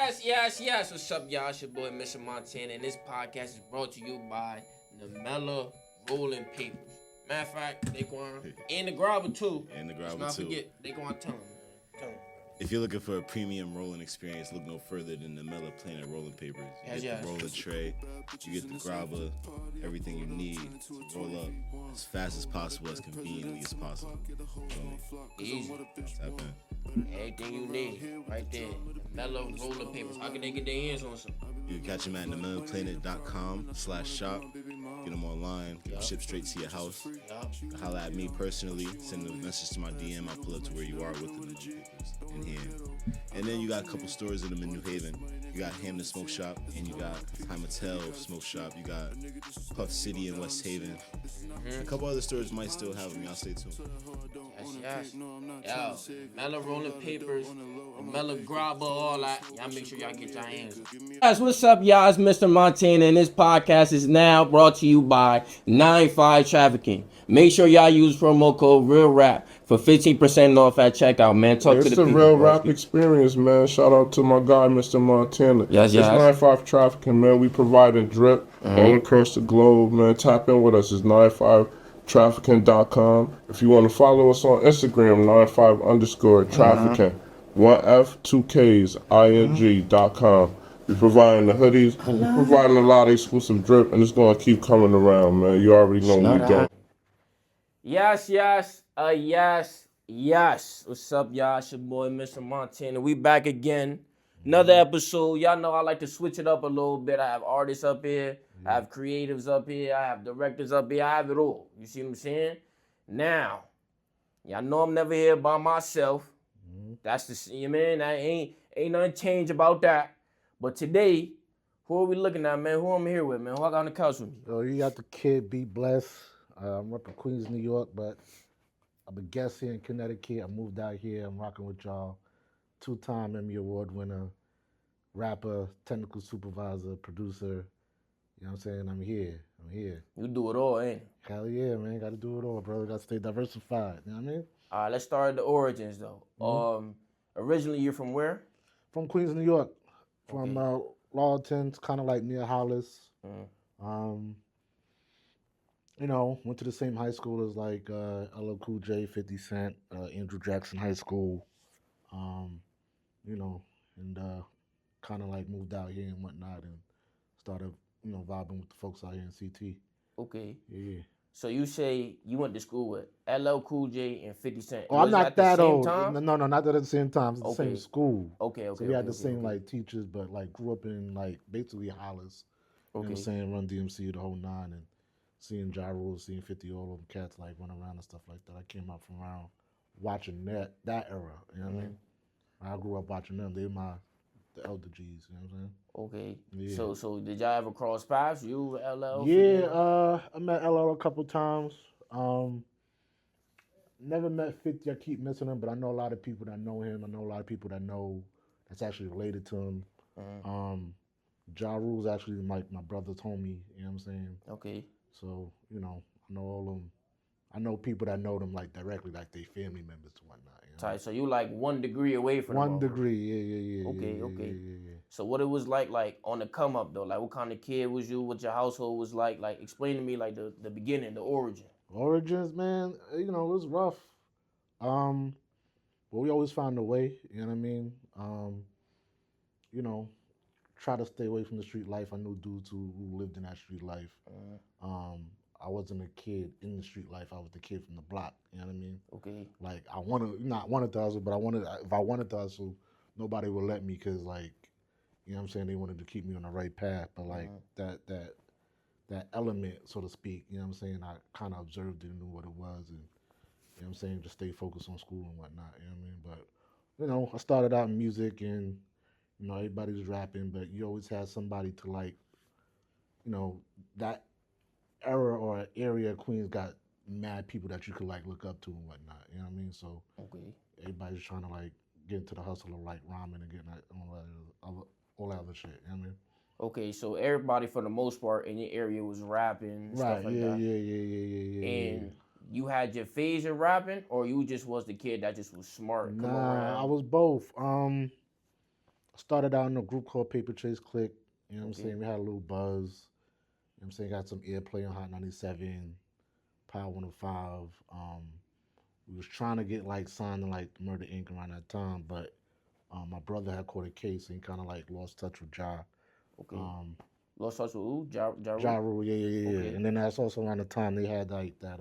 Yes. What's up, y'all? It's your boy, Mr. Montana, and this podcast is brought to you by Namella Rolling Papers. Matter of fact, they going and the grabber too. And the Let's grabber not too. forget, they going to tell them. If you're looking for a premium rolling experience, look no further than the Miller Planet Rolling Papers. You get the roller tray, you get the grabber, everything you need to roll up as fast as possible, as conveniently as possible. Easy. Tap in. Everything you need, right there. Mellow Rolling Papers. How can they get their hands on some? You can catch them at themelonplanet.com/shop. Get them online, get them shipped straight to your house. Holla at me personally, send a message to my DM. I'll pull up to where you are with the papers in hand. And then you got a couple stores in them in New Haven. You got Hamden Smoke Shop, and you got Pimatel Smoke Shop. You got Puff City in West Haven. A couple other stores might still have them. Y'all stay tuned. Yes. Yo, Mellow Rolling Papers, Mellow Grabber, all that. Y'all make sure y'all get your hands on. Guys, what's up, y'all? It's Mr. Montana, and this podcast is now brought to you by 95 Trafficking. Make sure y'all use promo code REALRAP for 15% off at checkout, man. Talk to the people. It's a real rap experience, man. Shout out to my guy, Mr. Montana. Yes. It's 95 Trafficking, man. We providing drip all across the globe, man. Tap in with us. It's 95trafficking.com. If you want to follow us on Instagram, 95_trafficking. 1F2Ks ing.com. We providing the hoodies. We providing a lot of exclusive drip, and it's gonna keep coming around, man. You already know we doing. Yes. What's up, y'all? It's your boy, Mr. Montana. We back again. Another episode. Y'all know I like to switch it up a little bit. I have artists up here. I have creatives up here. I have directors up here. I have it all. You see what I'm saying? Now, y'all know I'm never here by myself. That's the, you man. That ain't nothing changed about that. But today, who are we looking at, man? Who I'm here with, man? Who I got on the couch with me? Yo, you got the kid, Be Blessed. I'm up in Queens, New York, but I'm a guest here in Connecticut. I moved out here. I'm rocking with y'all. 2-time Emmy Award winner, rapper, technical supervisor, producer. You know what I'm saying? I'm here. You do it all, ain't it? Hell yeah, man. Got to do it all, bro. Got to stay diversified. You know what I mean? All right, let's start at the origins, though. Originally, you're from where? From Queens, New York. From Lawton, kind of like near Hollis. You know, went to the same high school as like LL Cool J, 50 Cent, Andrew Jackson High School. You know, and kind of like moved out here and whatnot and started, you know, vibing with the folks out here in CT. Okay. Yeah. So you say you went to school with LL Cool J and 50 Cent. Oh, I'm not that old. Time? No, not at the same time. It's the same school. Okay. So we had the same like teachers, but like grew up in like basically Hollis. You know what I'm saying? Run DMC the whole nine and seeing Ja Rule, seeing 50, all of them cats like run around and stuff like that. I came up from around watching that era. You know what I mean? I grew up watching them. They were the elder G's. You know what I'm saying? Okay. Yeah. So did y'all ever cross paths? You, LL? Yeah. I met LL a couple times. Never met 50. I keep missing him, but I know a lot of people that know him. I know a lot of people that's actually related to him. Ja Rule's actually my brother's homie. You know what I'm saying? Okay. So, you know, I know all of them. I know people that know them like directly, like they family members and whatnot. You know? Tight. So you like 1 degree away from 1 degree, yeah. Okay. Yeah. So what it was like on the come up though? Like what kind of kid was you? What your household was like? Like explain to me like the beginning, the origin. Origins, man, you know, it was rough. But we always found a way, you know what I mean? You know, try to stay away from the street life. I knew dudes who lived in that street life. I wasn't a kid in the street life. I was the kid from the block. You know what I mean? Okay. Like I wanted to hustle, but if I wanted to hustle, nobody would let me because like, you know what I'm saying? They wanted to keep me on the right path. But like that element, so to speak, you know what I'm saying? I kind of observed it and knew what it was, and you know what I'm saying? Just stay focused on school and whatnot. You know what I mean? But you know, I started out in music and you know everybody was rapping, but you always had somebody to like, you know, that era or area of Queens got mad people that you could like look up to and whatnot. You know what I mean? So everybody's trying to like get into the hustle of like rhyming and getting all that other shit. You know what I mean? Okay, so everybody for the most part in your area was rapping and stuff like that. Yeah. And you had your phase in rapping, or you just was the kid that just was smart? Nah, I was both. Started out in a group called Paper Chase Click. You know what I'm Okay. saying? We had a little buzz. You know what I'm saying? Got some airplay on Hot 97, Power 105. We was trying to get like signed to like Murder Inc. around that time, but my brother had caught a case and kind of like lost touch with Ja. Okay. Um, Lost touch with who? Ja Rule? Ja Rule, yeah. Okay. And then that's also around the time they had like that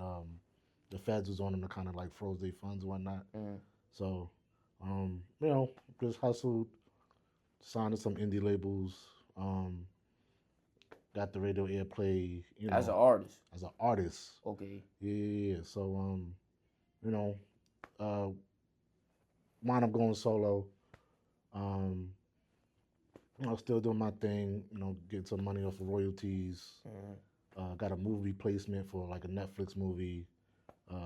the feds was on them to kind of like froze their funds and whatnot. Mm. So, you know, just hustled, signed to some indie labels, got the radio airplay, you know, As an artist. as an artist. Okay. Yeah. So, you know, uh, wound up going solo. Um, you know, still doing my thing. You know, getting some money off of royalties. Got a movie placement for like a Netflix movie,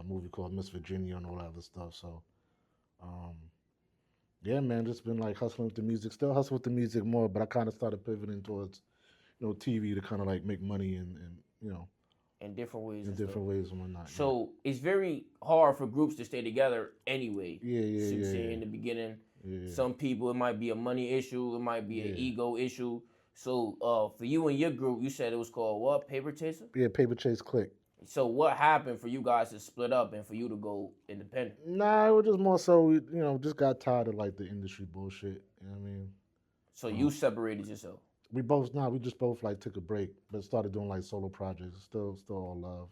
movie called Miss Virginia and all that other stuff. So, um, yeah, man, just been like hustling with the music. Still hustle with the music more, but I kind of started pivoting towards, you know, TV to kind of like make money and you know, In different ways. in and stuff. different ways and whatnot. So it's very hard for groups to stay together anyway. Yeah. So you Yeah. say in the beginning, Yeah. some people it might be a money issue, it might be an Yeah. ego issue. So for you and your group, you said it was called what? Paper Chaser? Yeah, Paper Chase Click. So what happened for you guys to split up and for you to go independent? Nah, it was just more so, you know, just got tired of like the industry bullshit. You know what I mean? So you separated yourself. We just both like took a break, but started doing like solo projects. Still all love.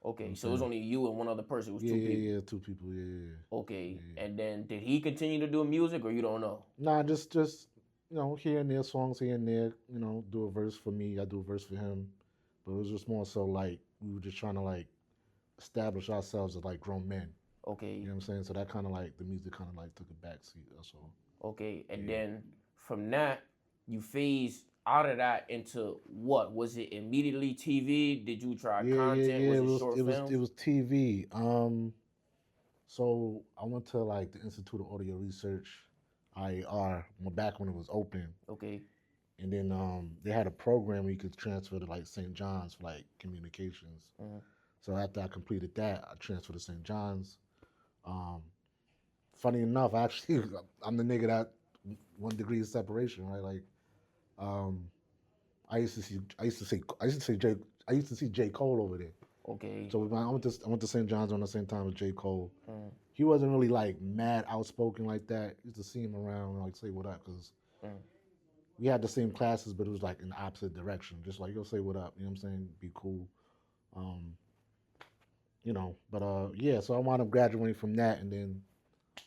Okay, so it was only you and one other person. It was two people. Yeah, 2 people. Yeah. Okay, and then did he continue to do music or you don't know? Nah, just you know, here and there, songs here and there. You know, do a verse for me, I do a verse for him. But it was just more so like we were just trying to like establish ourselves as like grown men. Okay, You know what I'm saying? So that kind of like the music kind of like took a backseat. That's all. okay, and then from that you phased out of that into what? Was it immediately TV? Did you try content? Yeah. Was it short films? It was TV. So I went to like the Institute of Audio Research, IAR, back when it was open. Okay, And then they had a program where you could transfer to like St. John's for like communications. So after I completed that, I transferred to St. John's. Funny enough, actually, I'm the nigga that 1 degree of separation, right? Like, I used to see J. Cole over there. okay, So I went to St. John's around the same time as J. Cole. He wasn't really like mad outspoken like that. Used to see him around and like say what up because we had the same classes, but it was like in the opposite direction. Just like you'll say what up, you know what I'm saying? Be cool. You know, but yeah. So I wound up graduating from that and then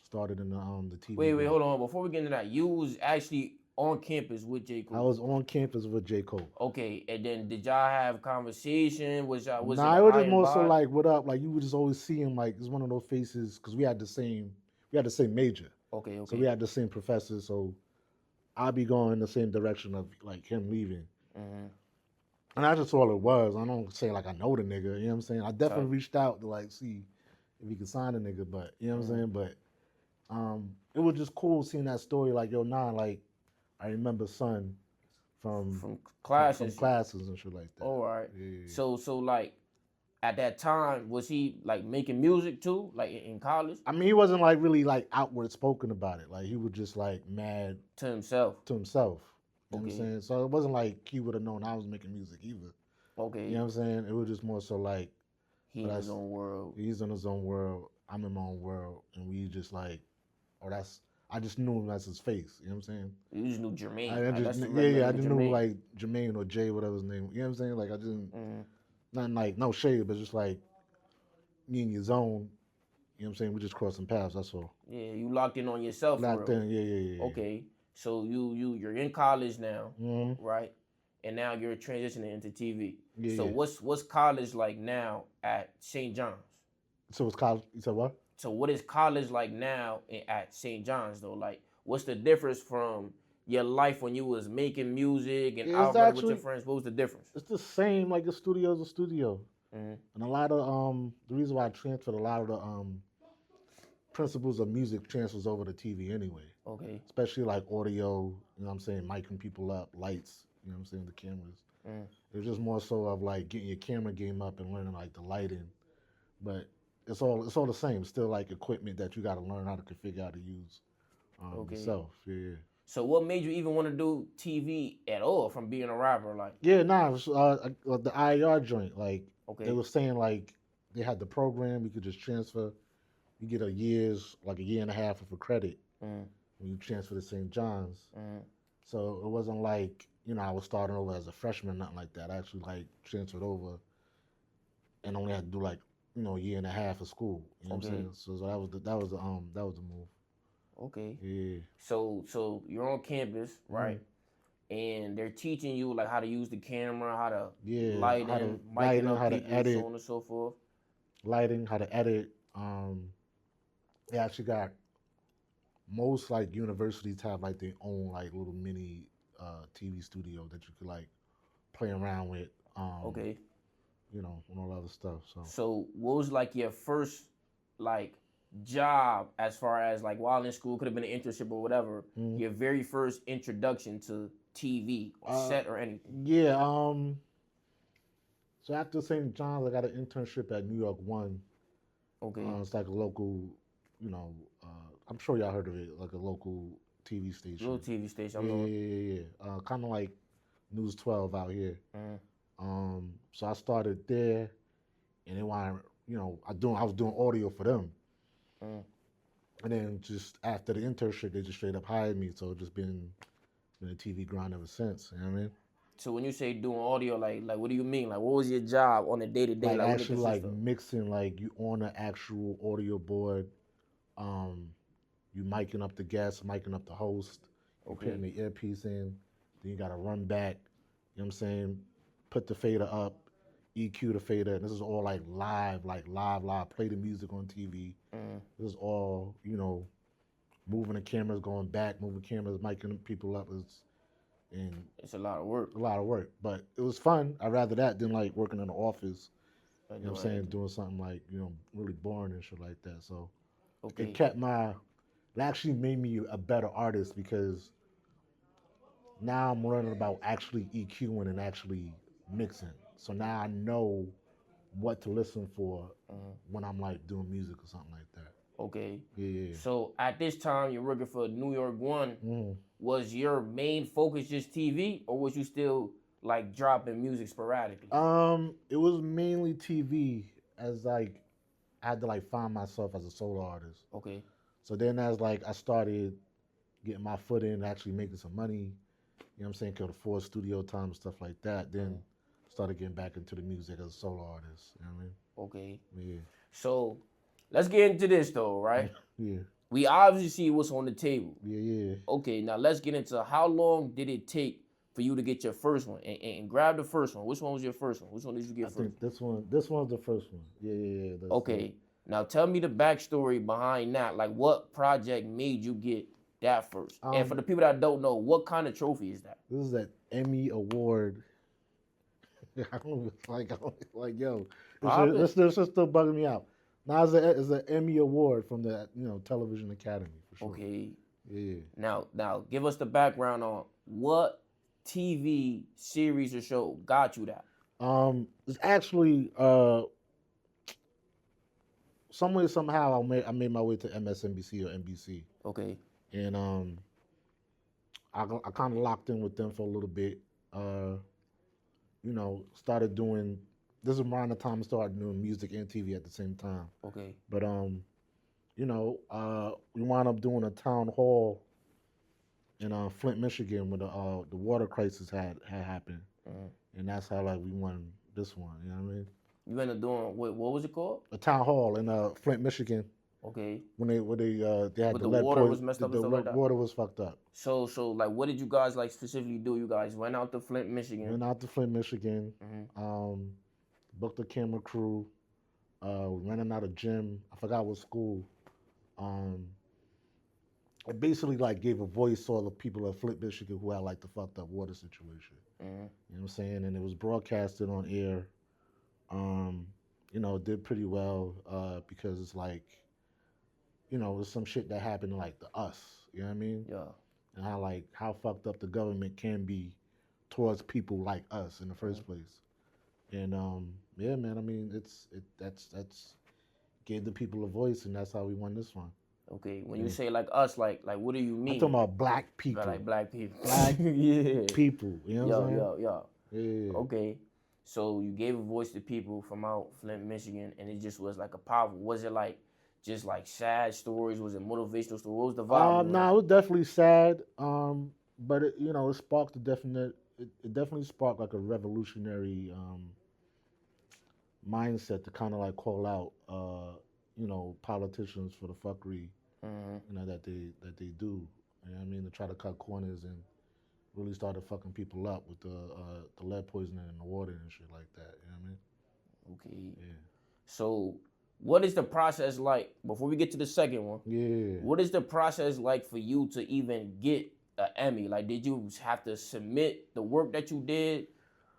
started in the TV. wait, world. hold on. Before we get into that, you was actually on campus with J. Cole. I was on campus with J. Cole. Okay, and then did y'all have conversation? Was Nah, it it was high just and more so by? like what up. Like you would just always see him like it's one of those faces because we had the same major, Okay, so we had the same professor. So I'd be going in the same direction of like him leaving. And that's just all it was. I don't say like I know the nigga, you know what I'm saying? I definitely reached out to like see if he could sign a nigga, but you know what I'm saying? But it was just cool seeing that story like, yo, nah, like I remember son from classes. from classes and shit like that. All right. Yeah. So like at that time, was he like making music too, like in college I mean, he wasn't like really like outward spoken about it. Like he was just like mad to himself? to himself. You know what Okay. I'm saying? So it wasn't like he would have known I was making music either. Okay. You know what I'm saying? It was just more so like He in his own world. he's in his own world, I'm in my own world, and we just like, I just knew him as his face. You know what I'm saying? You just knew Jermaine. I Like, that's just, the yeah, I regular just Jermaine. knew like Jermaine or Jay, whatever his name. You know what I'm saying? Like I didn't, nothing like no shade, but just like me in your zone. You know what I'm saying? We just crossed some paths. That's all. Yeah, you locked in on yourself. For Locked real. in. Yeah. Okay, so you're in college now, Mm-hmm. right? And now you're transitioning into TV. Yeah, So yeah. what's college like now at St. John's? So it's college. You said what? So what is college like now at St. John's though? Like, what's the difference from your life when you was making music and It's out running with actually- your friends? What was the difference? It's the same. Like a studio is a studio. Mhm. And a lot of the reason why I transferred a lot of the principles of music transfers over to TV anyway. Okay. Especially like audio, you know what I'm saying, micing people up, lights, you know what I'm saying, the cameras. It was just more so of like getting your camera game up and learning like the lighting. But it's all the same. It's still like equipment that you got to learn how to configure how to use Okay. yourself. Yeah. So what made you even want to do TV at all from being a rapper? Like, Yeah, nah, it was, the IER joint. Like they okay, were saying, like they had the program. You could just transfer. You get like a year and a half of a credit mm, when you transfer to St. John's. mm, So it wasn't like I was starting over as a freshman, nothing like that. I actually like transferred over and only had to do like a year and a half of school. You know what I'm okay, saying? So that was the move. okay. Yeah. So you're on campus, right? Mm. And they're teaching you like how to use the camera, how to Yeah, how lighting, to micing lighting, up how to people, so edit, on and so forth. lighting, how to edit. They actually got most like universities have like their own like little mini TV studio that you could like play around with, Okay. and all other stuff. So So what was like your first like job as far as like while in school could have been an internship or whatever, mm. your very first introduction to TV or uh, set or anything? yeah, so after St. John's, I got an internship at New York One. Okay. It's like a local, you know, I'm sure y'all heard of it, like a local TV Little station. TV station, I Yeah, know yeah, it. yeah, yeah. Kind of like News 12 out here. Mm, So I started there, and then when I was doing audio for them, mm. and then just after the internship, they just straight up hired me. So it's just been a TV grind ever since. You know what I mean? So when you say doing audio, like what do you mean? Like what was your job on a day to day? Like Like what it actually like consist of? mixing, like you on an actual audio board, um, you micing up the guest, micing up the host, you Okay. putting the earpiece in, then you gotta run back, you know what I'm saying? Put the fader up, EQ the fader, and this is all like live, play the music on TV. Mm. This is all, moving the cameras, going back, moving cameras, micing people up and It's a lot of work. a lot of work. But it was fun. I'd rather that than like working in the office, Like you know what I'm doing saying, anything. doing something like, really boring and shit like that. So it Okay. kept it actually made me a better artist because now I'm learning about actually EQing and actually mixing. So now I know what to listen for Mm. when I'm like doing music or something like that. Okay. Yeah, yeah. So at this time you're working for New York One. Mm. Was your main focus just TV, or was you still like dropping music sporadically? It was mainly TV as like I had to like find myself as a solo artist. Okay. So then as like I started getting my foot in, actually making some money, you know what I'm saying, could afford studio time and stuff like that, then started getting back into the music as a solo artist. You know what Okay. I mean? So let's get into this though, right? Yeah. We obviously see what's on the table. Yeah, yeah. Okay, now let's get into how long did it take for you to get your first one? And grab the first one. Which one was your first one? Which one did you get I first? think this one's the first one. Yeah, yeah, yeah. Okay. Now tell me the backstory behind that. Like what project made you get that first? And for the people that don't know, what kind of trophy is that? This is that Emmy Award. I don't like yo. Pop it. This is still bugging me out. Now it's an Emmy Award from the Television Academy for sure. Okay. Yeah. Now give us the background on what TV series or show got you that. It's actually some way somehow I made my way to MSNBC or NBC, Okay. and I kind of locked in with them for a little bit. Started doing. This is around the time I started doing music and TV at the same time. Okay. But we wound up doing a town hall in Flint, Michigan, where the water crisis had happened, and that's how like we won this one. You know what I mean? You ended up doing what was it called? A town hall in Flint, Michigan. Okay. When they had But the the lead water poison, was messed up and the stuff like that? water was fucked up. So like what did you guys like specifically do? You guys went out to Flint, Michigan. Went out to Flint, Michigan. Booked a camera crew. Renting out a gym. I forgot what school. It basically like gave a voice to all the people of Flint, Michigan who had like the fucked up water situation. You know what I'm saying? And it was broadcasted on air. It did pretty well because it's like, there's some shit that happened like to us. You know what I mean? Yeah. And how fucked up the government can be towards people like us in the first place. And yeah, man. I mean, that's gave the people a voice, and that's how we won this one. Okay, when you say like us, like what do you mean? I'm talking about black people. Like black people. Black yeah. people. You know what I'm saying? Yo. Yeah. Okay. So you gave a voice to people from out Flint, Michigan, and it just was like a powerful. Was it like just like sad stories? Was it motivational stories? What was the vibe? Nah, it was definitely sad. But it, you know, it sparked a definite. It definitely sparked like a revolutionary mindset to kind of like call out, you know, politicians for the fuckery, you know, that they do. You know what I mean? To try to cut corners and really started fucking people up with the lead poisoning in the water and shit like that. You know what I mean? Okay. Yeah. So, what is the process like before we get to the second one? Yeah. What is the process like for you to even get an Emmy? Like, did you have to submit the work that you did?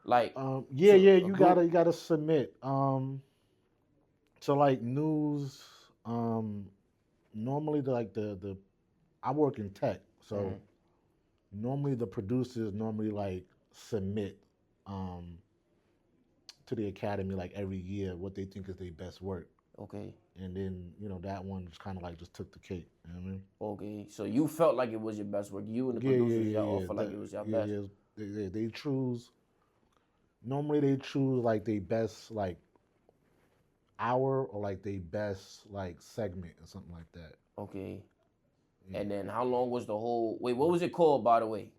Like, yeah, to yeah. a You group? gotta submit. So like news. Normally the I work in tech, so normally the producers normally like submit to the academy like every year what they think is their best work, Okay. and then you know that one just kind of like just took the cake. You know what I mean? Okay. So you felt like it was your best work. You and the Yeah, yeah, producers, yeah, y'all all yeah. felt like it was your Yeah, best. yeah. They choose. Normally they choose like they best like hour or like they best like segment or something like that. Okay. Yeah. And then how long was the whole? Wait, what was it called, by the way?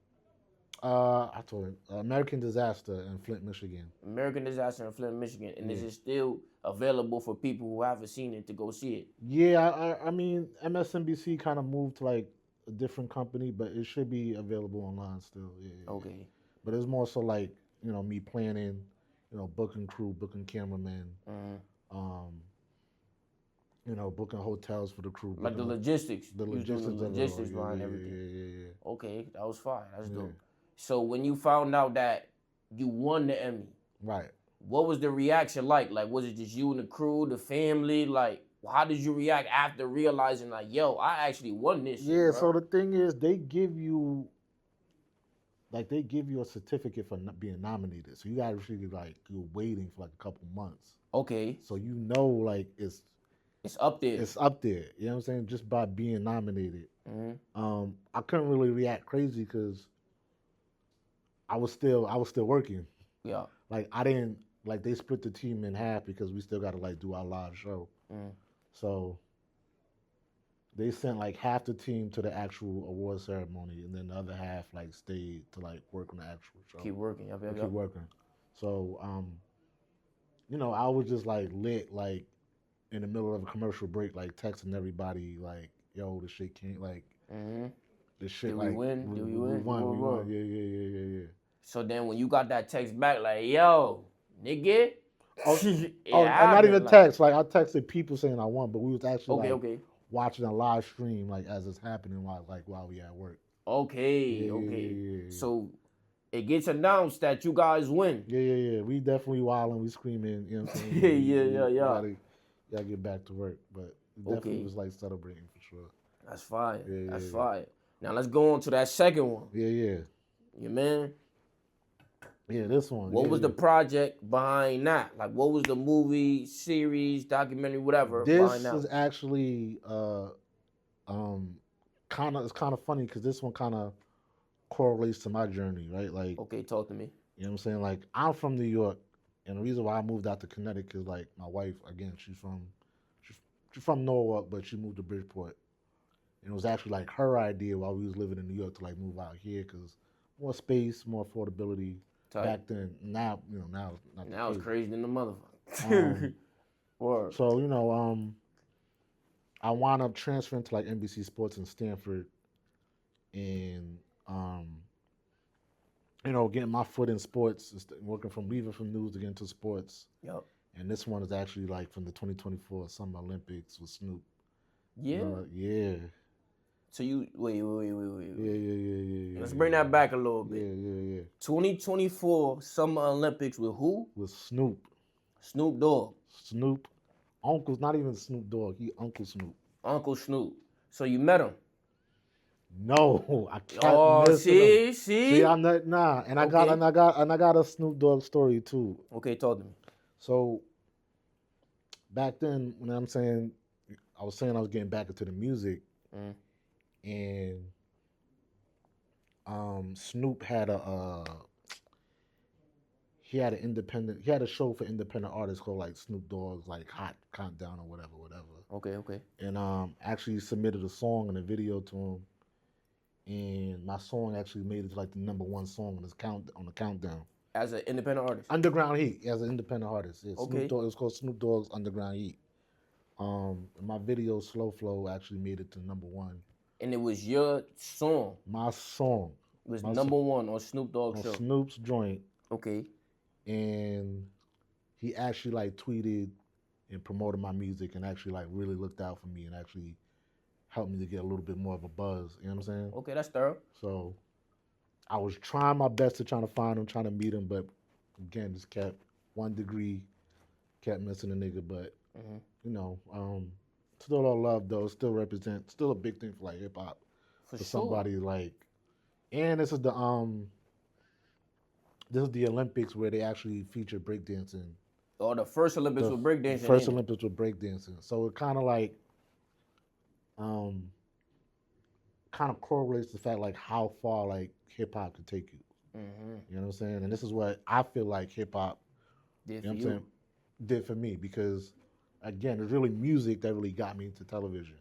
I told him American Disaster in Flint, Michigan. American Disaster in Flint, Michigan, and is Yeah. it still available for people who haven't seen it to go see it? Yeah, I mean MSNBC kind of moved to like a different company, but it should be available online still. Yeah, yeah, yeah. Okay. But it's more so like you know me planning, you know booking crew, booking cameramen, um, you know booking hotels for the crew, Like the booking logistics. the You was doing logistics the of it all. logistics Yeah, behind yeah, everything. yeah, yeah, yeah. Okay, that was fine. That's Yeah. dope. So when you found out that you won the Emmy, Right. what was the reaction like? Like, was it just you and the crew, the family? Like, how did you react after realizing, like, yo, I actually won this shit, Yeah. bro? So the thing is, they give you a certificate for being nominated. So you actually like you're waiting for like a couple months. Okay, So you know like it's up there. it's up there. You know what I'm saying? Just by being nominated. Mm-hmm. I couldn't really react crazy because I was still working. Yeah. Like I didn't like they split the team in half because we still got to like do our live show. Mm. So they sent like half the team to the actual award ceremony, and then the other half like stayed to like work on the actual show. Keep working. Yep, yep, Keep yep. working. So you know, I was just like lit like in the middle of a commercial break, like texting everybody like, "Yo, this shit can't like." This shit Did we like win? Did we win? We Whoa, whoa. won. Yeah. So then when you got that text back, like, yo, nigga, Oh, it oh, not happened, even like- text. Like I texted people saying I won, but we was actually Okay. watching a live stream like as it's happening while we at work. Okay. Yeah. So it gets announced that you guys win. Yeah. We definitely wilding, we screaming. You know what I'm saying? Yeah. Gotta get back to work, but it definitely was like celebrating for sure. That's fine. Yeah, That's yeah. fine. Now let's go on to that second one. Yeah. Yeah, man. Yeah, this one. What was the project behind that? Like, what was the movie, series, documentary, whatever This behind that? is actually it's kind of funny because this one kind of correlates to my journey, right? Like, Okay, talk to me. you know what I'm saying? Like, I'm from New York, and the reason why I moved out to Connecticut is like my wife. Again, she's from Norwalk, but she moved to Bridgeport, and it was actually like her idea while we was living in New York to like move out here because more space, more affordability. Tight. Back then, now you know now it's not. Now it's crazy than the motherfucker. Word. So you know, I wound up transferring to like NBC Sports in Stanford, and you know, getting my foot in sports, working from leaving from news to get into sports. Yep. And this one is actually like from the 2024 Summer Olympics with Snoop. Yeah. Yeah. So you wait. Yeah. Let's bring that back a little bit. Yeah. 2024 Summer Olympics with who? With Snoop. Snoop Dogg. Snoop. Uncle's not even Snoop Dogg. He Uncle Snoop. Uncle Snoop. So you met him? No, I can't. Oh, see. I'm not and I got a Snoop Dogg story too. Okay, talk to me. So back then, when I'm saying, I was saying I was getting back into the music, and Snoop had he had a show for independent artists called like Snoop Dogg's like Hot Countdown or whatever. Okay. And actually submitted a song and a video to him, and my song actually made it to like the #1 song on the countdown. As an independent artist. Underground Heat as an independent artist. Yeah, Okay. Snoop Dogg, it was called Snoop Dogg's Underground Heat. My video Slow Flow actually made it to #1. And it was your song. My song Was #1 on Snoop Dogg's on show. Snoop's joint, Okay. and he actually like tweeted and promoted my music and actually like really looked out for me and actually helped me to get a little bit more of a buzz. You know what I'm saying? Okay, that's thorough. So I was trying my best to try to find him, trying to meet him, but again, just kept 1 degree, kept missing a nigga. But you know, still all love though. Still a big thing for like hip hop For for sure. somebody like. And this is the Olympics where they actually feature breakdancing. Or the first Olympics with breakdancing. First in it. Olympics with breakdancing. So it kind of like, kind of correlates the fact like how far like hip hop can take you. You know what I'm saying? And this is what I feel like hip hop, Did you know for what I'm you. saying, did for me, because again, it's really music that really got me into television.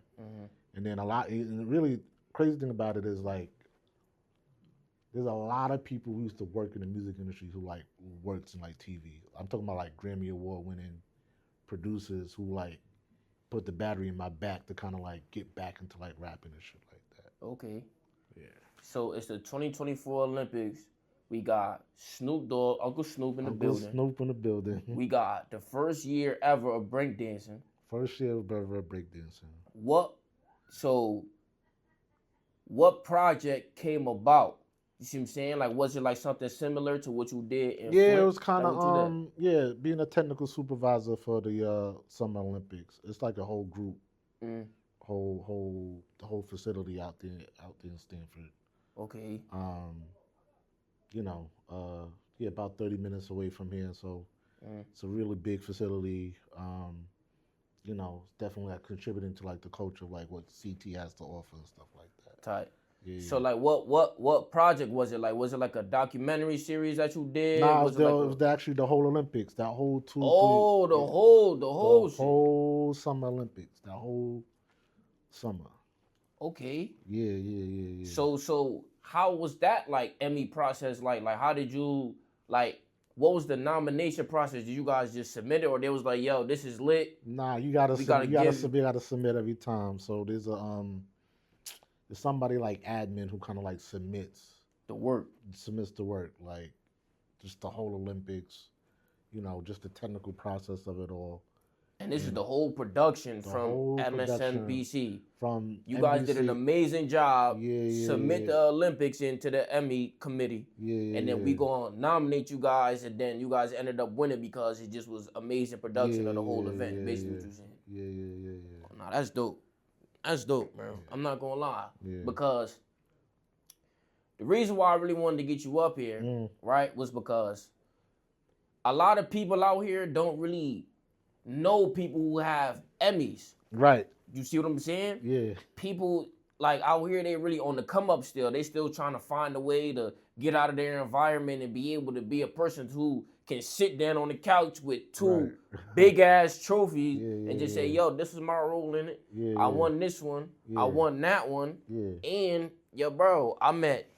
And then and the really crazy thing about it is like, there's a lot of people who used to work in the music industry who like works in like TV. I'm talking about like Grammy Award winning producers who like put the battery in my back to kind of like get back into like rapping and shit like that. Okay. Yeah. So it's the 2024 Olympics. We got Snoop Dogg, Uncle Snoop in the Uncle building. Snoop in the building. We got the first year ever of breakdancing. First year of breakdancing. What project came about? You see what I'm saying? Like, was it like something similar to what you did in Yeah, Flint? it was kind Like what of you did? being a technical supervisor for the Summer Olympics. It's like a whole group, the whole facility out there in Stanford. Okay. You know, about 30 minutes away from here, so it's a really big facility. You know, it's definitely like contributing to like the culture of like what CT has to offer and stuff like that. Tight. Yeah. So like, what project was it? Like, was it like a documentary series that you did? Nah, was it was actually the whole Olympics. That whole the whole shit. whole Summer Olympics. That whole summer. Okay. Yeah. So how was that like Emmy process like? Like how did you like? What was the nomination process? Did you guys just submit it, or they was like, "Yo, this is lit"? Nah, you gotta submit every time. So there's somebody like admin who kind of like submits The work. the work, like just the whole Olympics, you know, just the technical process of it all. And this is the whole production The from whole MSNBC. From You guys did an NBC. amazing job. Yeah, Submit yeah. the Olympics into the Emmy committee. Yeah, And then we gonna nominate you guys, and then you guys ended up winning because it just was amazing production of the whole event. Basically, what you're saying. Yeah. Nah, that's dope. That's dope, man. I'm not gonna lie. Yeah. Because the reason why I really wanted to get you up here, right, was because a lot of people out here don't really know people who have Emmys. Right. You see what I'm saying? Yeah. People like out here, they really on the come up still. They still trying to find a way to get out of their environment and be able to be a person who can sit down on the couch with two big ass trophies and just say, yo, this is my role in it. I won this one. I won that one. And yo, bro, I met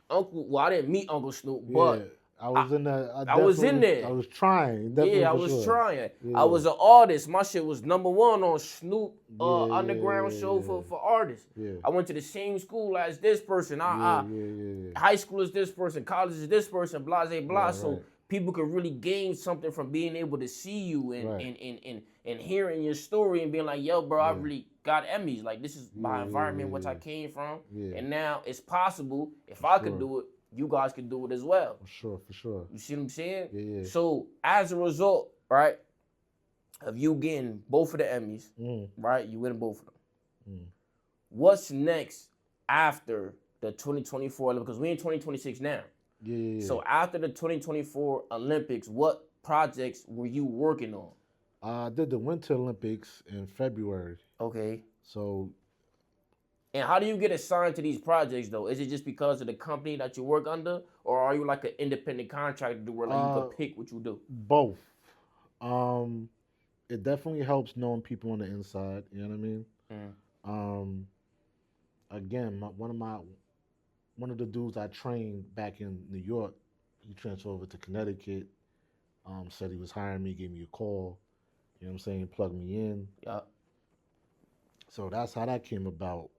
I didn't meet Uncle Snoop, but I was in there. I was in there. I was trying. I was trying. I was an artist. My shit was #1 on Snoop Underground show for artists. I went to the same school as this person. High school is this person. College is this person. Blah, blah, blah. So people could really gain something from being able to see you and hearing your story and being like, yo, bro, I really got Emmys. Like, this is my environment, which I came from. And now it's possible. If I could do it, you guys can do it as well. For sure. You see what I'm saying? Yeah. So as a result, right, of you getting both of the Emmys, right, you win both of them. What's next after the 2024 Olympics? Because we're in 2026 now. Yeah. So after the 2024 Olympics, what projects were you working on? I did the Winter Olympics in February. Okay. So And how do you get assigned to these projects though? Is it just because of the company that you work under, or are you like an independent contractor where like you uh, could pick what you do? both. Um, it definitely helps knowing people on the inside. You know what I mean? Mm. Um, again, one of the dudes I trained back in New York, he transferred over to Connecticut. Said he was hiring me, gave me a call. You know what I'm saying? Plugged me in. Yeah. So that's how that came about.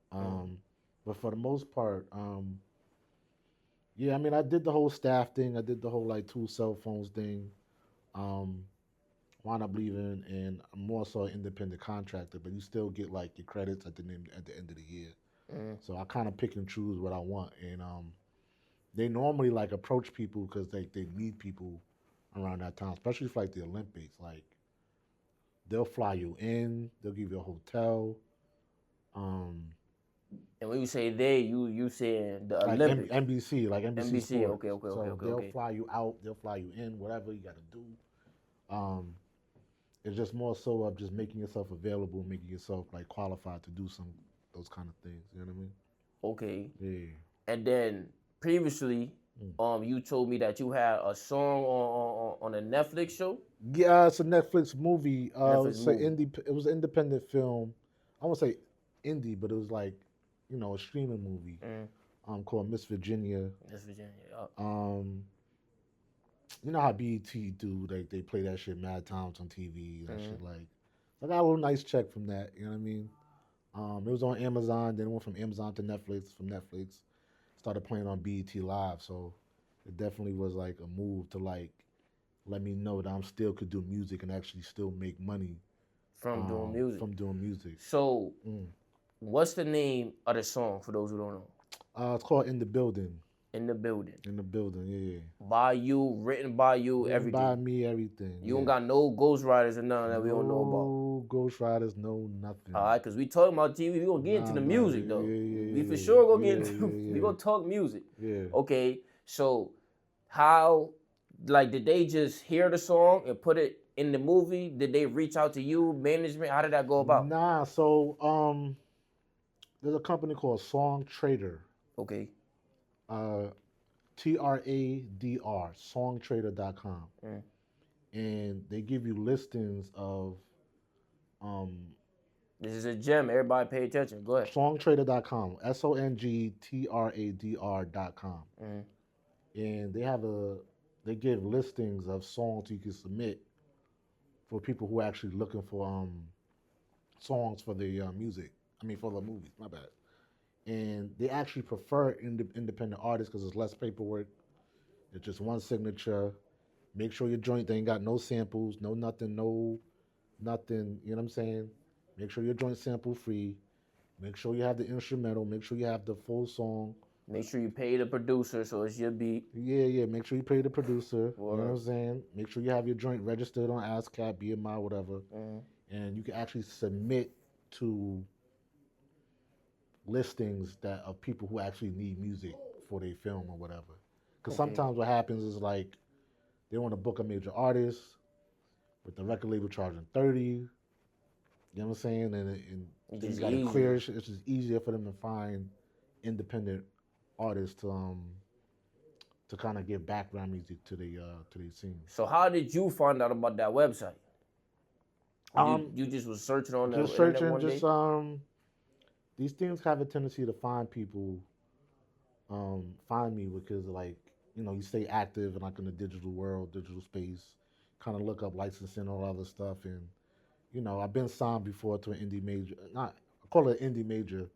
But for the most part, yeah, I mean, I did the whole staff thing. I did the whole like 2 cell phones thing. Um, Wound up leaving, and I'm more so an independent contractor, but you still get like your credits at the end of the year. Mm. So I kind of pick and choose what I want, and they normally like approach people because they need people around that time, especially for like the Olympics. Like they'll fly you in, they'll give you a hotel. Um, And when you say they, you saying the like Olympics, NBC, like NBC NBC. Sports. Okay, okay, okay, So okay, they'll okay. fly you out, they'll fly you in, whatever you got to do. Um, it's just more so of just making yourself available, making yourself like qualified to do some those kind of things. You know what I mean? Okay. Yeah. And then previously, you told me that you had a song on a Netflix show. Yeah, it's a Netflix movie. Netflix movie. It was an independent film. I won't say indie, but it was like, a streaming movie. Mm. Called Miss Virginia. That's Virginia. Yeah. You know how BET do? They play that shit mad times on TV. That shit like. I got a little nice check from that. You know what I mean? It was on Amazon. Then it went from Amazon to Netflix. From Netflix, started playing on BET Live. So it definitely was like a move to like let me know that I'm still could do music and actually still make money From doing music. from doing music. So, what's the name of the song for those who don't know? It's called In the Building. In the Building. In the Building, yeah. By you, written by you, Written everything. by me, everything. You don't got no ghostwriters or nothing that we don't know about. No Ghostwriters, no nothing. All right, because we talking about TV, we gonna get into the music yeah, though. yeah, We for yeah, sure gonna yeah, get into. yeah, We gonna talk music. Yeah. Okay, so how, like, did they just hear the song and put it in the movie? Did they reach out to you, management? How did that go about? Nah, so there's a company called Song Trader. Okay. TRADR, songtrader.com. Mm. And they give you listings of This is a gem. Everybody pay attention. Go ahead. songtrader.com, SONGTRADR.com. Mm. And they give listings of songs you can submit for people who are actually looking for songs for the music. I mean, for the movies, my bad. And they actually prefer independent artists because it's less paperwork. It's just one signature. Make sure your joint, they ain't got no samples, no nothing, nothing, you know what I'm saying? Make sure your joint sample free. Make sure you have the instrumental. Make sure you have the full song. Make sure you pay the producer so it's your beat. Yeah. Make sure you pay the producer. Word. You know what I'm saying? Make sure you have your joint registered on ASCAP, BMI, whatever. And you can actually submit to listings that of people who actually need music for their film or whatever. Because sometimes what happens is like they want to book a major artist, with the record label charging 30. You know what I'm saying? And you got to clear. It's just easier for them to find independent artists to kind of give background music to the scene. So how did you find out about that website? You just was searching on the internet one day? These things have a tendency to find people, find me because like, you stay active and like in the digital world, digital space, kind of look up licensing, all other stuff. And, I've been signed before to an indie major, I call it an indie major.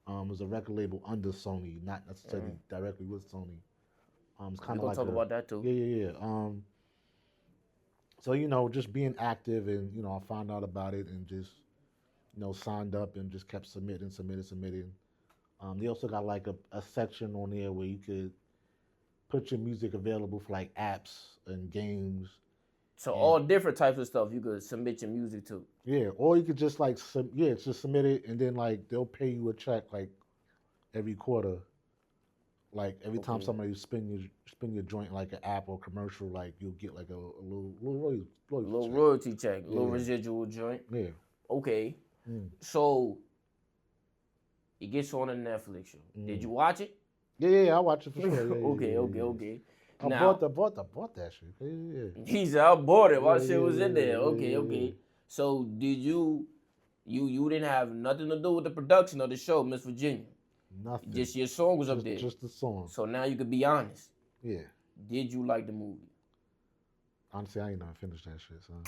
It was a record label under Sony, not necessarily directly with Sony. It's kind of like talk about that too. Yeah. So, just being active and, I found out about it and just, signed up and just kept submitting. They also got like a section on there where you could put your music available for like apps and games. So all different types of stuff you could submit your music to. Yeah, or you could just like, just submit it and then like they'll pay you a check like every quarter Like every time Okay. somebody spin your joint like an app or commercial, like you'll get like a little A royalty little check. royalty check, a little Yeah. residual joint. Yeah. Okay. Mm. So it gets on a Netflix show. Did you watch it? Yeah, I watch it for sure. Yeah, Okay, yeah, okay, yeah. okay. I Now, bought that shit. Yeah. he said, I bought it. My Yeah, shit yeah, was in yeah, there. yeah, Okay, yeah, okay. yeah. So did you didn't have nothing to do with the production of the show, Miss Virginia. Nothing. Just your song was up there. Just the song. So now you could be honest. Yeah. Did you like the movie? Honestly, I ain't never finished that shit, son.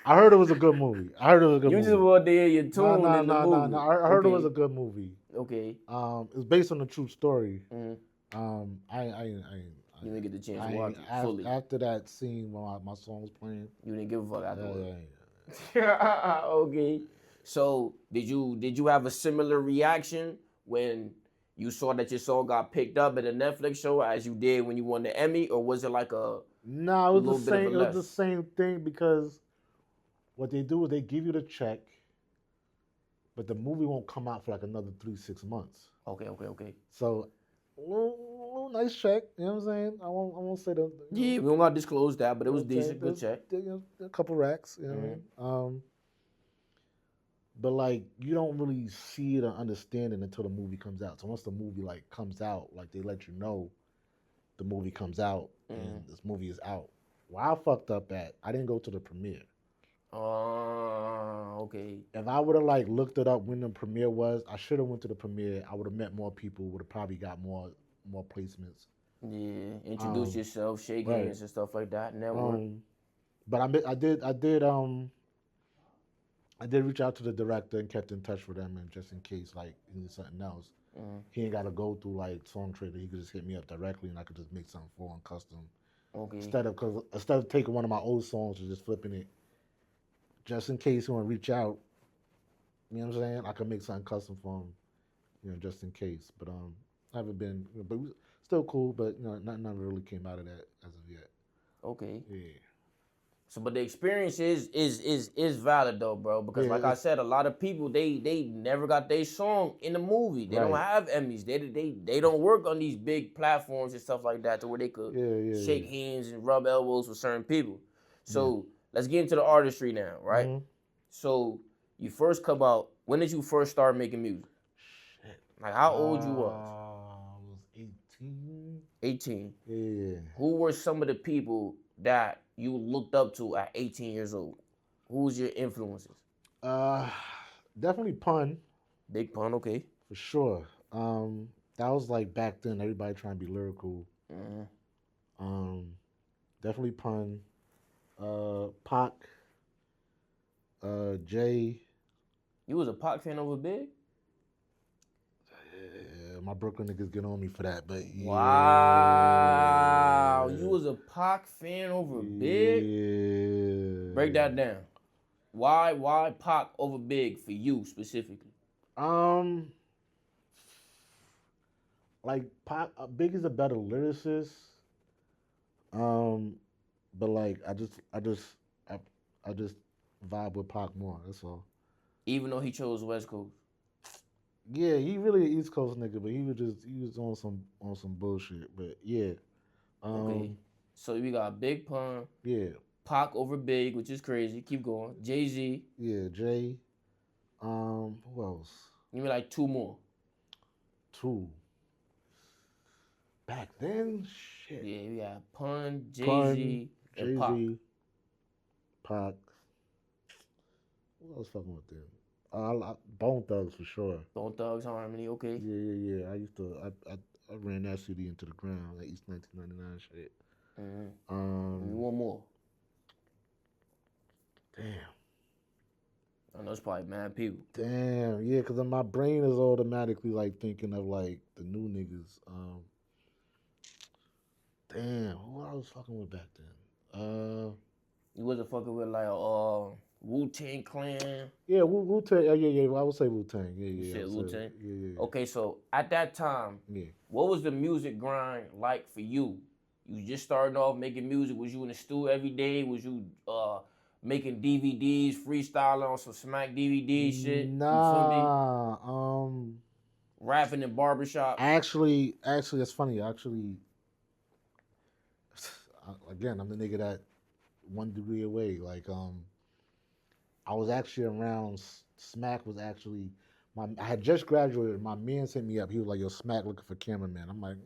I heard it was a good movie. You just want to hear your tune in the movie. I heard it was a good movie. Okay. It's based on a true story. Mm-hmm. I You didn't get the chance to watch it fully. after that scene when my song was playing. You didn't give a fuck afterwards. Yeah. Okay. So did you have a similar reaction when you saw that your song got picked up at a Netflix show as you did when you won the Emmy, or was it like a No, it was the little bit of same. a It was the less? same thing because what they do is they give you the check, but the movie won't come out for like another 3-6 months. Okay. So, little nice check. You know what I'm saying? I won't say the. Yeah, we don't gotta disclose that, but it was decent. Good check. A couple racks. You know what I mean? But like you don't really see it or understand it until the movie comes out. So once the movie like comes out, like they let you know the movie comes out and this movie is out. Where I fucked up at, I didn't go to the premiere. Okay. If I would have like looked it up when the premiere was, I should have went to the premiere. I would have met more people. Would have probably got more placements. Yeah. Introduce yourself, shake right. hands and stuff like that. Network. But I did reach out to the director and kept in touch with him, and just in case like he needs something else, he ain't got to go through like Song Trader. He could just hit me up directly, and I could just make something for him custom. Okay. Instead of taking one of my old songs and just flipping it, just in case he want to reach out, you know what I'm saying? I could make something custom for him, just in case. But I haven't been, but still cool. But nothing really came out of that as of yet. Okay. Yeah. So, but the experience is valid though, bro. Because like I said, a lot of people they never got their song in the movie. They don't have Emmys. They don't work on these big platforms and stuff like that to where they could shake hands and rub elbows with certain people. So let's get into the artistry now, right? Mm-hmm. So you first come out. When did you first start making music? Shit. Like how old you was? I was 18. 18. Yeah. Who were some of the people that you looked up to at 18 years old? Who was your influences? Definitely Pun. Big Pun, okay. For sure. That was like back then, everybody trying to be lyrical. Definitely Pun. Pac. Jay. You was a Pac fan over Big? Yeah, my Brooklyn niggas get on me for that, but yeah. Wow. You was a Pac fan over Big? Yeah. Break that down. Why Pac over Big for you specifically? Like Pac, Big is a better lyricist. But like I just vibe with Pac more. That's all. Even though he chose West Coast. Yeah, he really an East Coast nigga, but he was on some bullshit. But yeah. Okay. So we got Big Pun. Yeah. Pac over Big, which is crazy. Keep going. Jay-Z. Yeah, Jay. Who else? Give me like two more. Two. Back then, shit. Yeah, we got Pun, Jay-Z, and Pac. Jay-Z, Pac. Who else fucking with them? Bone Thugs for sure. Bone Thugs Harmony, okay. Yeah. I ran that CD into the ground, that East 1999 shit. One more. Damn. I know it's probably mad people. Damn, yeah, because my brain is automatically like thinking of like the new niggas. Damn, who I was fucking with back then? You wasn't fucking with like Wu-Tang Clan? Yeah, Wu-Tang. Yeah. I would say Wu-Tang. Yeah. Shit, Wu-Tang? Yeah. Okay, so at that time, what was the music grind like for you? You just starting off making music. Was you in the studio every day? Was you making DVDs, freestyling on some smack DVD shit? Nah. rapping in barbershop? Actually, that's funny. Again, I'm the nigga that 1 degree away. Like, I was actually around. Smack was actually I had just graduated. My man sent me up. He was like, "Yo, Smack looking for cameraman." I'm like,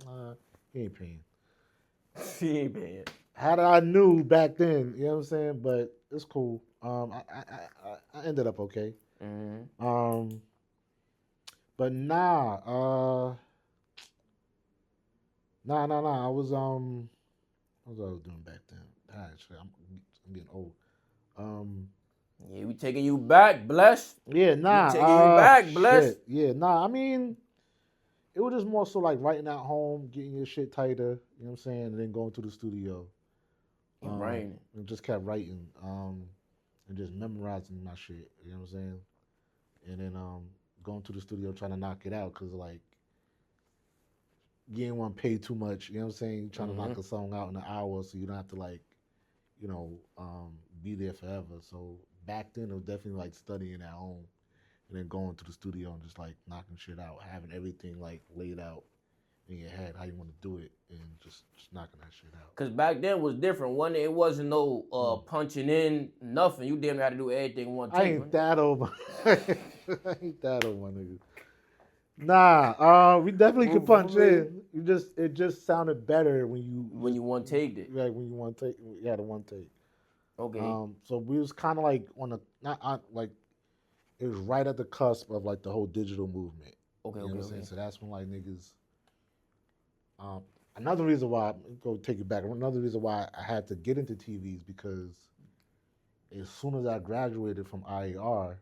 he ain't paying. He ain't paying. Had I knew back then, you know what I'm saying. But it's cool. I ended up okay. Mm-hmm. But nah, nah. What was I doing back then? Actually, I'm getting old. Um, Yeah, we taking you back, bless. yeah, We taking you nah, back, bless. shit, yeah, nah. I mean, it was just more so like writing at home, getting your shit tighter, you know what I'm saying, and then going to the studio. Right. And just kept writing, and just memorizing my shit, you know what I'm saying, and then going to the studio trying to knock it out, cause like you ain't want to pay too much, you know what I'm saying. You're trying to knock a song out in an hour, so you don't have to like, you know, be there forever. So back then it was definitely like studying at home and then going to the studio and just like knocking shit out, having everything like laid out in your head how you want to do it, and just knocking that shit out. Cause back then was different. One, it wasn't no punching in, nothing. You damn near had to do everything in one I take. ain't that old, I ain't that old, my nigga. Nah, we definitely could punch in. It just sounded better when you one taked it. Like when you one take, you had a one take. Okay. So we was kind of like on a not on, like it was right at the cusp of like the whole digital movement. Okay. You know what I'm Okay. saying? So that's when like niggas. Another reason why go take it back. Another reason why I had to get into TVs because as soon as I graduated from IAR,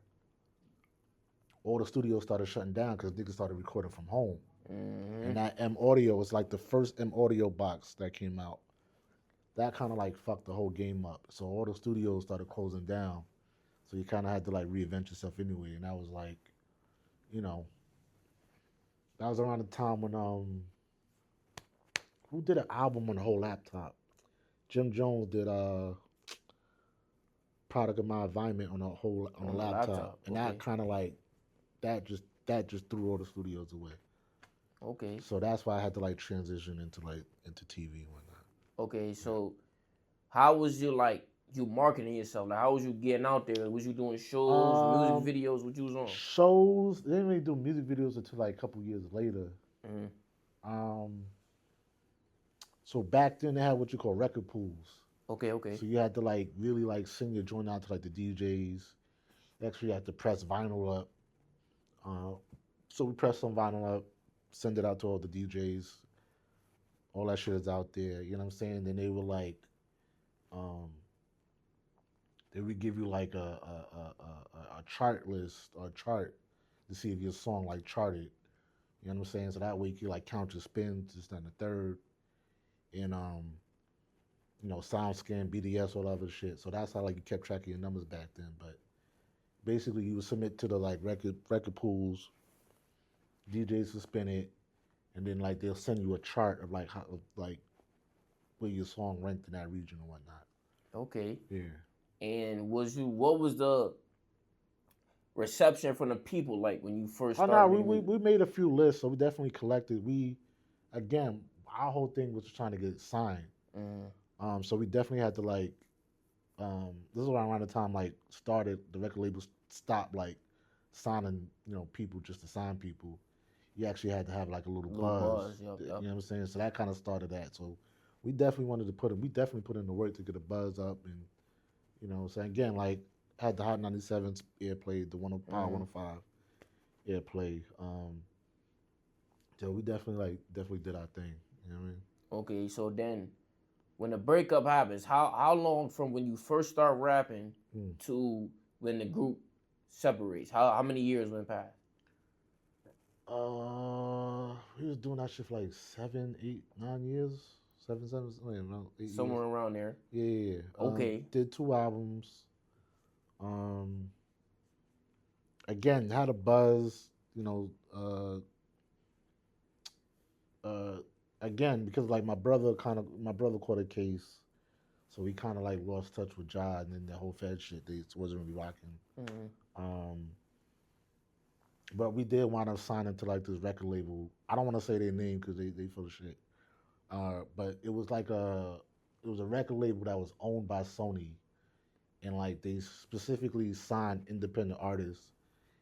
all the studios started shutting down because niggas started recording from home. And that M Audio was like the first M Audio box that came out. That kind of like fucked the whole game up. So all the studios started closing down. So you kind of had to like reinvent yourself anyway. And that was like, you know, that was around the time when who did an album on the whole laptop? Jim Jones did Product of My Environment on a laptop. And that kind of like that just threw all the studios away. Okay. So that's why I had to like transition into TV and whatnot. Okay. So, how was you marketing yourself? Like, how was you getting out there? Was you doing shows, music videos? What you was on? Shows. They didn't really do music videos until like a couple years later. Um, so back then they had what you call record pools. Okay. Okay. So you had to like really like sing your joint out to like the DJs. Actually, you had to press vinyl up. So we pressed some vinyl up, send it out to all the DJs. All that shit is out there. You know what I'm saying? Then they were like, they would give you like a chart list or a chart to see if your song like charted. You know what I'm saying? So that way you can like count your spins, this, that, and the third, and you know, SoundScan, BDS, all that other shit. So that's how like you kept track of your numbers back then. But basically, you would submit to the like record pools, DJs would spin it, and then like they'll send you a chart of like how like where your song ranked in that region and whatnot. Okay. Yeah. And what was the reception from the people like when you first Oh started? no, we made a few lists, so we definitely collected. Again, our whole thing was trying to get it signed. So we definitely had to like, this is around the time like started the record labels stopped like signing, you know, people just to sign people. You actually had to have like a little buzz. Yep. You know what I'm saying? So that kind of started that. So we definitely put in the work to get a buzz up, and you know, so again, like had the Hot 97's airplay, the Power 105 airplay. So we definitely did our thing. You know what I mean? Okay, so then when the breakup happens, how long from when you first start rapping to when the group separates? How many years went past? We was doing that shit for like 7, 8, 9 years. Around 8 Somewhere years. around there. Yeah. Okay. Did 2 albums. Again, had a buzz, you know, again, because like my brother caught a case, so we kind of like lost touch with Ja, and then the whole Fed shit, they wasn't really rocking. But we did wind up signing to like this record label. I don't want to say their name because they full of shit. But it was like it was a record label that was owned by Sony, and like they specifically signed independent artists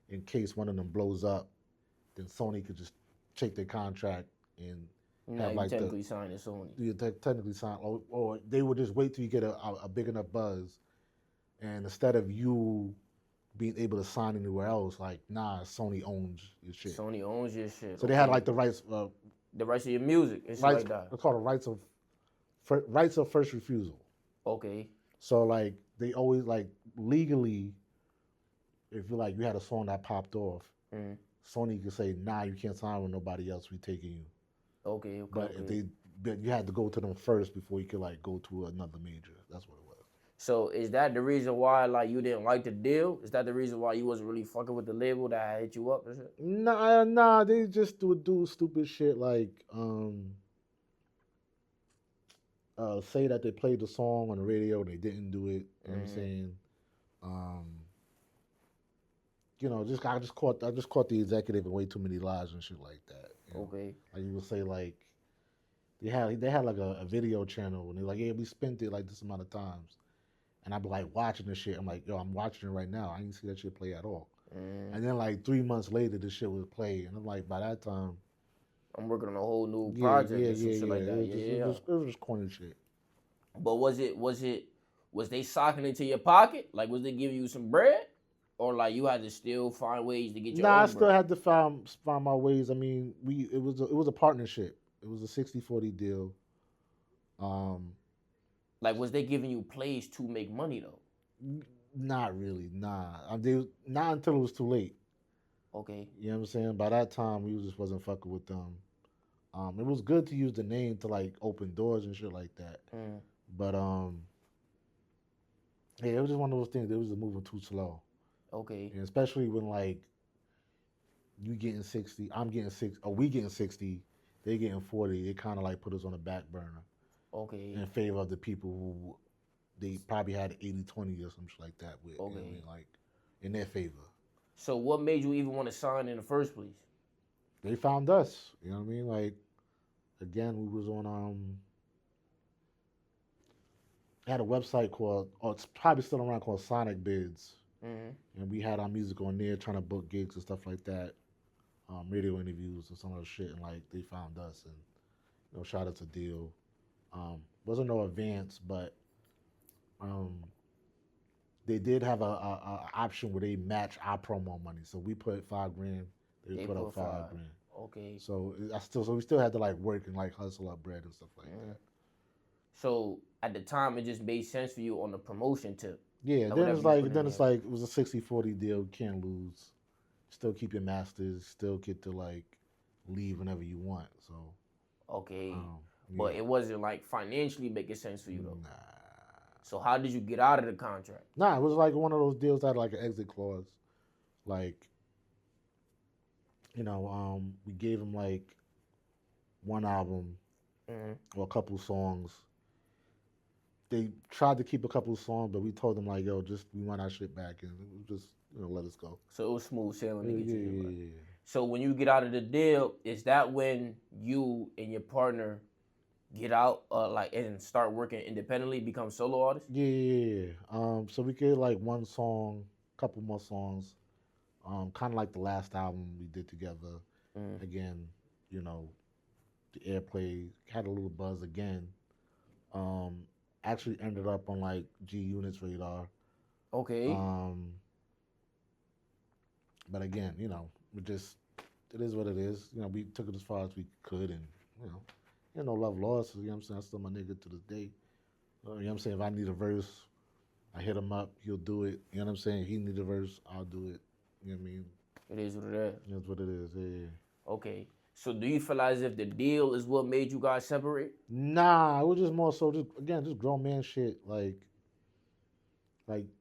in case one of them blows up, then Sony could just take their contract and Now have you like technically signed to Sony. technically sign, or they would just wait till you get a big enough buzz, and instead of you being able to sign anywhere else, like nah, Sony owns your shit. Sony owns your shit. So they had like the rights, the rights to your music and shit rights. like that. It's called the rights of first refusal. Okay. So like they always like legally, if you like you had a song that popped off, Sony could say, nah, you can't sign with nobody else. We taking you. Okay. But if you had to go to them first before you could like go to another major. That's what it was. So is that the reason why like you didn't like the deal? Is that the reason why you wasn't really fucking with the label that hit you up and shit? Nah, they just would do stupid shit like say that they played the song on the radio and they didn't do it. You know what I'm saying? I just caught the executive in way too many lies and shit like that. You know? Okay. Like you would say like they had like a video channel and they're like, yeah, we spent it like this amount of times. And I'd be like watching this shit. I'm like, yo, I'm watching it right now. I didn't see that shit play at all. And then like 3 months later, this shit was played. And I'm like, by that time, I'm working on a whole new project and some shit like that. It was just corny shit. But was they socking into your pocket? Like was they giving you some bread? Or like you had to still find ways to get your own I still bread? had to find my ways. I mean, it was a partnership. It was a 60-40 deal. Like was they giving you plays to make money though? Not really, nah. Not until it was too late. Okay. You know what I'm saying? By that time, we just wasn't fucking with them. It was good to use the name to like open doors and shit like that. But yeah, it was just one of those things. It was moving too slow. Okay. And especially when like you getting 60, I'm getting 60, or we getting 60, they getting 40. They kind of like put us on the back burner. Okay. In favor of the people who they probably had 80-20 or something like that with. Okay. You know what I mean? Like in their favor. So what made you even want to sign in the first place? They found us. You know what I mean? Like again, we was on had a website called, or it's probably still around, called Sonic Bids. And we had our music on there trying to book gigs and stuff like that, radio interviews and some other shit. And like they found us and shout out to Deal. Wasn't no advance, but they did have a option where they match our promo money. So we put $5,000, they put up $5,000. Okay. So we still had to like work and like hustle up bread and stuff like that. So at the time, it just made sense for you on the promotion tip. Yeah. Then it's like it was a 60-40 deal. You can't lose. Still keep your masters. Still get to like leave whenever you want. So. Okay. Yeah. But it wasn't like financially making sense for you though. Nah. So how did you get out of the contract? Nah, it was like one of those deals that had like an exit clause. Like, we gave him like one album or a couple songs. They tried to keep a couple songs, but we told them like, yo, we want our shit back and just let us go. So it was smooth sailing to get you. Yeah. So when you get out of the deal, is that when you and your partner get out and start working independently, become solo artists? Yeah. So we did like one song, couple more songs, kind of like the last album we did together. Again, the airplay had a little buzz again. Actually ended up on like G Unit's radar. Okay. But again, it is what it is. We took it as far as we could, and no love lost. You know what I'm saying? I'm still my nigga to this day. You know what I'm saying? If I need a verse, I hit him up, he'll do it. You know what I'm saying? He need a verse, I'll do it. You know what I mean? It is what it is. That's what it is, yeah. Okay. So do you feel as if the deal is what made you guys separate? Nah, it was just more so just grown man shit. Like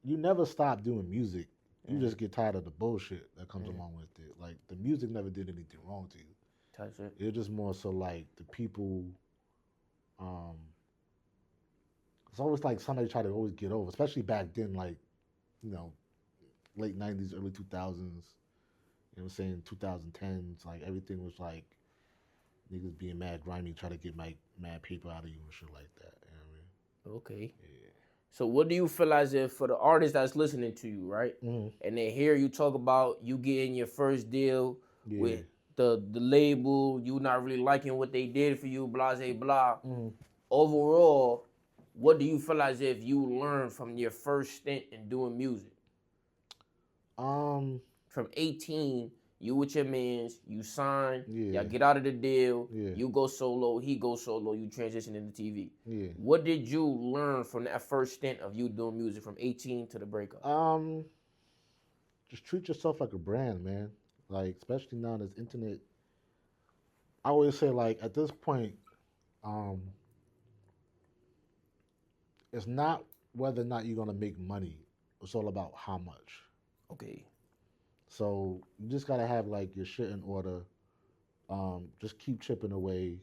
you never stop doing music. You just get tired of the bullshit that comes along with it. Like the music never did anything wrong to you. That's it. It was just more so like the people. It's always like somebody try to always get over, especially back then, like late '90s, early 2000s. You know You know what I'm saying? 2010s, like everything was like niggas being mad grimy, try to get like mad paper out of you and shit like that. You know what I mean? Okay. So what do you feel as if for the artist that's listening to you, right? Mhm. And they hear you talk about you getting your first deal Yeah. with the label, you not really liking what they did for you, blah, blah, blah. Mhm. Overall, what do you feel as if you learned from your first stint in doing music? Um. From 18, you with your mans, you sign, Yeah. y'all get out of the deal, Yeah. you go solo, he goes solo, you transition into TV. Yeah. What did you learn from that first stint of you doing music from 18 to the breakup? Just treat yourself like a brand, man. Like, especially now in this internet. I always say, like, at this point, um, it's not whether or not you're gonna make money. It's all about how much. Okay. So you just gotta have like your shit in order. Just keep chipping away.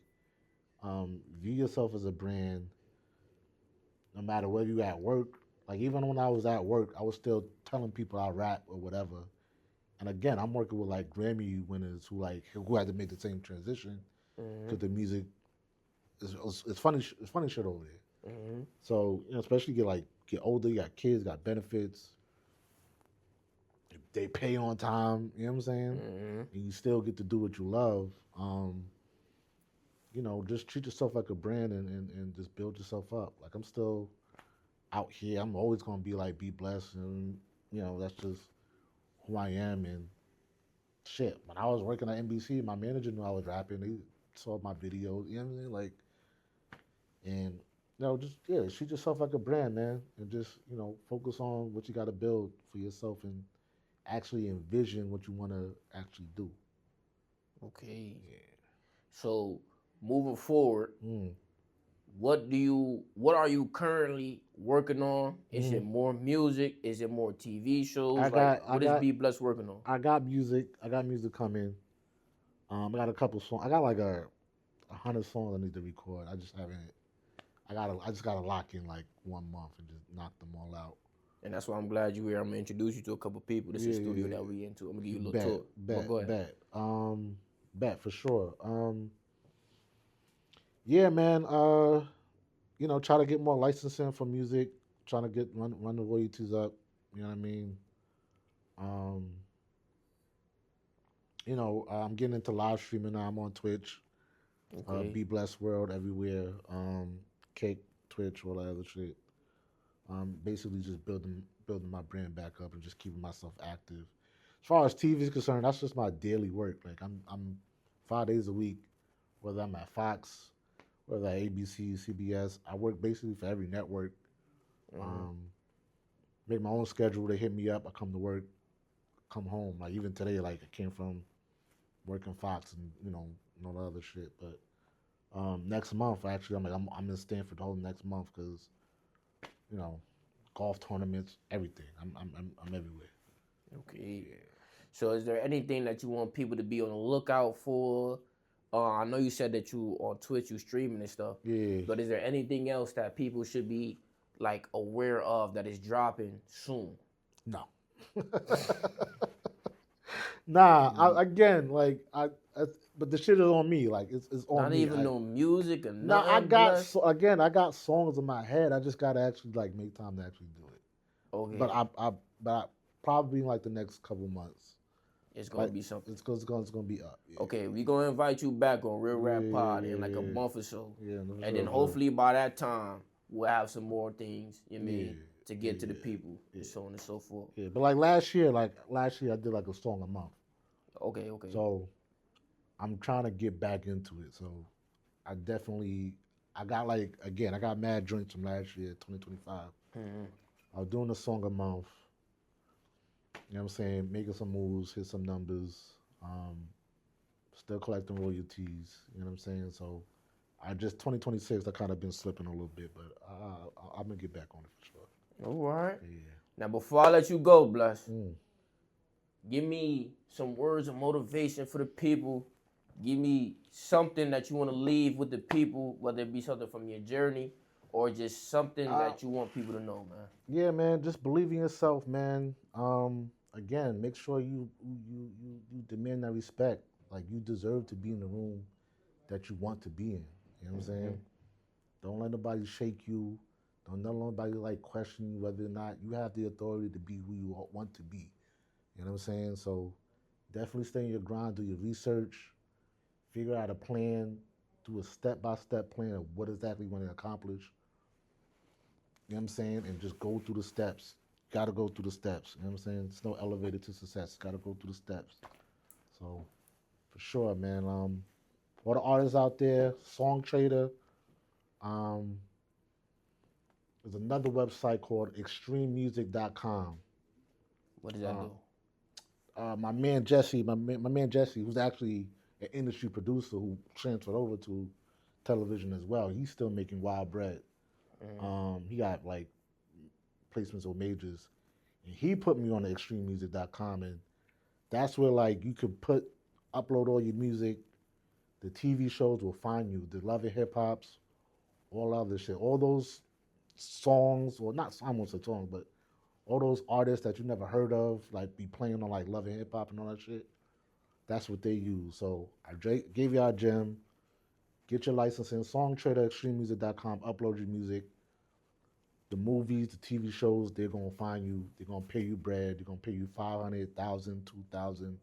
View yourself as a brand, no matter whether you at work. Like even when I was at work, I was still telling people I rap or whatever. And again, I'm working with like Grammy winners who had to make the same transition because the music it's funny it's funny shit over there. So especially get older, you got kids, got benefits. They pay on time. You know what I'm saying? And you still get to do what you love. Just treat yourself like a brand and just build yourself up. Like I'm still out here. I'm always gonna be like be blessed and that's just who I am and shit. When I was working at NBC, my manager knew I was rapping. He saw my videos, you know what I'm saying? Like and just treat yourself like a brand, man. And just, focus on what you gotta build for yourself and actually envision what you wanna actually do. Okay. So moving forward, what are you currently working on? Is it more music? Is it more TV shows? What is Be Blessed working on? I got music. I got music coming. I got a couple songs. I got like 100 songs I need to record. I just haven't. I just gotta lock in like 1 month and just knock them all out. And that's why I'm glad you're here. I'm gonna introduce you to a couple people. This is the studio that we into. I'm gonna give you a little tour. But go ahead. Bet for sure. Yeah, man. Try to get more licensing for music. Trying to run the royalties up. You know what I mean? I'm getting into live streaming now. I'm on Twitch. Okay. Be Blessed World everywhere. Cake, Twitch, all that other shit. Basically just building my brand back up and just keeping myself active. As far as TV is concerned, that's just my daily work. Like I'm 5 days a week, whether I'm at Fox, whether at ABC, CBS. I work basically for every network. Make my own schedule. They hit me up. I come to work, come home. Like even today, like I came from working Fox and all the other shit. But next month, actually, I'm in Stanford the whole next month because golf tournaments, everything. I'm everywhere. Okay. Yeah. So is there anything that you want people to be on the lookout for? I know you said that you on Twitch, you streaming and stuff. Yeah. But is there anything else that people should be like aware of that is dropping soon? No. Nah. But the shit is on me. Like it's on Not me. even no music or No, nothing. I got songs in my head. I just gotta actually like make time to actually do it. Okay. But probably in like the next couple months. It's gonna be something. It's gonna be up. Yeah. Okay, we gonna invite you back on Real Rap Pod in like a month or so. Yeah, and then hopefully by that time we'll have some more things, to get to the people and so on and so forth. Yeah, but like last year I did like a song a month. Okay. So I'm trying to get back into it. So I got mad joints from last year, 2025. I was doing a song a month. You know what I'm saying? Making some moves, hit some numbers, still collecting royalties. You know what I'm saying? So 2026, I kind of been slipping a little bit, but I'm going to get back on it for sure. All right. Yeah. Now, before I let you go, Bless, give me some words of motivation for the people. Give me something that you want to leave with the people, whether it be something from your journey or just something that you want people to know, man. Yeah, man, just believe in yourself, man. again, make sure you demand that respect. Like you deserve to be in the room that you want to be in. You know what I'm saying? Don't let nobody shake you. Don't let nobody like question you whether or not you have the authority to be who you want to be. You know what I'm saying? So definitely stay in your grind, do your research, figure out a plan, do a step-by-step plan of what exactly you want to accomplish. You know what I'm saying? And just go through the steps. Gotta go through the steps. You know what I'm saying? It's no elevator to success. Gotta go through the steps. So for sure, man. For the artists out there, Song Trader. Um, there's another website called extrememusic.com. What does that do? My man Jesse, my man Jesse, who's actually an industry producer who transferred over to television as well. He's still making wild bread. He got like placements with majors, and he put me on the extrememusic.com, and that's where like you could upload all your music. The TV shows will find you. The Love and Hip Hops, all other shit, all those songs, or not, I won't say songs, but all those artists that you never heard of, like be playing on like Love and Hip Hop and all that shit. That's what they use. So I gave y'all a gem. Get your license in. Songtrader, extrememusic.com. Upload your music. The movies, the TV shows, they're gonna find you. They're gonna pay you bread. They're gonna pay you 500,000, 2,000,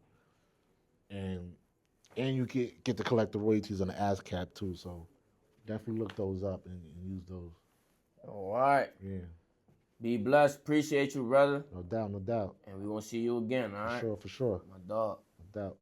and you get to collect the royalties on the ASCAP too. So definitely look those up and use those. All right. Yeah. Be blessed. Appreciate you, brother. No doubt, no doubt. And we gonna see you again, all right? For sure. My dog. No doubt.